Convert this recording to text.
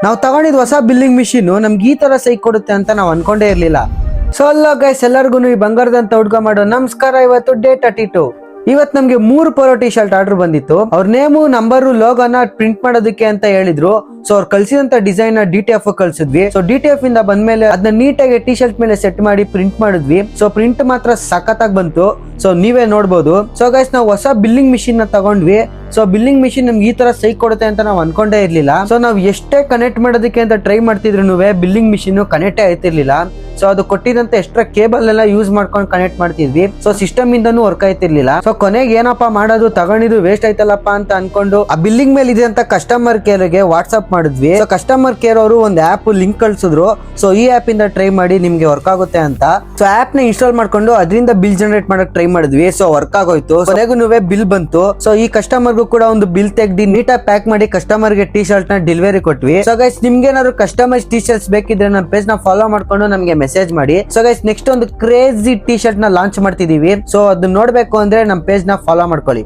ನಾವು ತಗೊಂಡಿದ್ ಹೊಸ billing machine ನಮ್ಗೆ ಈ ತರ ಸೈಕ್ ಕೊಡುತ್ತೆ ಅಂತ ನಾವು ಅನ್ಕೊಂಡೇ ಇರ್ಲಿಲ್ಲ. ಸೊ ಅಲ್ಲ ಗೈಸ್, ಎಲ್ಲರಿಗೂ ಈ ಬಂಗಾರದಂತ ಹುಡ್ಗ ಮಾಡೋ ನಮಸ್ಕಾರ. ಇವತ್ತು ಡೇ 32. ಇವತ್ತು ನಮ್ಗೆ 3 ಪೋಲೋ ಟಿ ಶರ್ಟ್ ಆರ್ಡರ್ ಬಂದಿತ್ತು. ಅವ್ರ ನೇಮು, ನಂಬರು, ಲೋಗೋನ ಪ್ರಿಂಟ್ ಮಾಡೋದಕ್ಕೆ ಅಂತ ಹೇಳಿದ್ರು. ಸೊ ಅವ್ರು ಕಳ್ಸಿದಂತ ಡಿಸೈನ್ ನ DTF ಕಳ್ಸಿದ್ವಿ. ಸೊ DTF ಇಂದ ಬಂದ್ಮೇಲೆ ಅದನ್ನ ನೀಟಾಗಿ ಟಿ ಶರ್ಟ್ ಮೇಲೆ ಸೆಟ್ ಮಾಡಿ ಪ್ರಿಂಟ್ ಮಾಡಿದ್ವಿ. ಸೊ ಪ್ರಿಂಟ್ ಮಾತ್ರ ಸಖತ್ತಾಗಿ ಬಂತು. ಸೊ ನೀವೇ ನೋಡ್ಬೋದು. ಸೊ ಗೈಸ್, ನಾವು ಹೊಸ ಬಿಲ್ಲಿಂಗ್ ಮಿಷಿನ್ ನ ತಗೊಂಡ್ವಿ. ಸೊ ಬಿಲ್ಲಿಂಗ್ ಮಿಷಿನ್ ನಮ್ಗೆ ಈ ತರ ಸೈಕ್ ಕೊಡುತ್ತೆ ಅಂತ ನಾವು ಅನ್ಕೊಂಡೇ ಇರ್ಲಿಲ್ಲ. ಸೊ ನಾವ್ ಎಷ್ಟೇ ಕನೆಕ್ಟ್ ಮಾಡೋದಕ್ಕೆ ಅಂತ ಟ್ರೈ ಮಾಡ್ತಿದ್ರು ಬಿಲ್ಲಿಂಗ್ ಮಿಷಿನ್ ಕನೆಕ್ಟೇ ಆಯ್ತಿರ್ಲಿಲ್ಲ. ಸೊ ಅದು ಕೊಟ್ಟಿದಂತ ಎಕ್ಸ್ಟ್ರಾ ಕೇಬಲ್ ಎಲ್ಲ ಯೂಸ್ ಮಾಡ್ಕೊಂಡು ಕನೆಕ್ಟ್ ಮಾಡ್ತಿದ್ವಿ. ಸೊ ಸಿಸ್ಟಮ್ ಇಂದನೂ ವರ್ಕ್ ಆಯ್ತಿರ್ಲಿಲ್ಲ. ಸೊ ಕೊನೆಗೆ ಏನಪ್ಪಾ ಮಾಡೋದು, ತಗೊಂಡಿದ್ದು ವೇಸ್ಟ್ ಆಯ್ತಲ್ಲಪ್ಪ ಅಂತ ಅನ್ಕೊಂಡು ಆ ಬಿಲ್ಲಿಂಗ್ ಮೇಲೆ ಇದೆ ಅಂತ ಕಸ್ಟಮರ್ ಕೇರ್ ಗೆ ವಾಟ್ಸ್ಆಪ್ ಮಾಡಿದ್ವಿ. ಸೊ ಕಸ್ಟಮರ್ ಕೇರ್ ಅವರು ಒಂದು ಆಪ್ ಲಿಂಕ್ ಕಳ್ಸಿದ್ರು. ಸೊ ಈ ಆಪ್ ಇಂದ ಟ್ರೈ ಮಾಡಿ ನಿಮ್ಗೆ ವರ್ಕ್ ಆಗುತ್ತೆ ಅಂತ. ಸೊ ಆಪ್ ನ ಇನ್ಸ್ಟಾಲ್ ಮಾಡ್ಕೊಂಡು ಅದರಿಂದ ಬಿಲ್ ಜನರೇಟ್ ಮಾಡಕ್ ಟ್ರೈ ಮಾಡಿದ್ವಿ. ಸೊ ವರ್ಕ್ ಆಗೋಯ್ತು. ಕೊನೆಗೂ ಬಿಲ್ ಬಂತು. ಸೊ ಈ ಕಸ್ಟಮರ್ ಕೂಡ ಒಂದು ಬಿಲ್ ತೆಗ್ದಿ ನೀಟಾಗಿ ಪ್ಯಾಕ್ ಮಾಡಿ ಕಸ್ಟಮರ್ ಗೆ ಟಿ ಶರ್ಟ್ ನ ಡೆಲಿವರಿ ಕೊಟ್ವಿ. ಸೊ ಗೈಸ್, ನಿಮ್ಗೆ ಏನಾದ್ರು ಕಸ್ಟಮೈಸ್ ಟಿ ಶರ್ಟ್ಸ್ ಬೇಕಿದ್ರೆ ನಮ್ಮ ಪೇಜ್ ನ ಫಾಲೋ ಮಾಡ್ಕೊಂಡು ನಮ್ಗೆ ಮೆಸೇಜ್ ಮಾಡಿ. ಸೊ ಗೈಸ್, ನೆಕ್ಸ್ಟ್ ಒಂದು ಕ್ರೇಜಿ ಟಿ ಶರ್ಟ್ ನ ಲಾಂಚ್ ಮಾಡ್ತಿದೀವಿ. ಸೊ ಅದನ್ನ ನೋಡ್ಬೇಕು ಅಂದ್ರೆ ನಮ್ಮ ಪೇಜ್ ನ ಫಾಲೋ ಮಾಡ್ಕೊಳ್ಳಿ.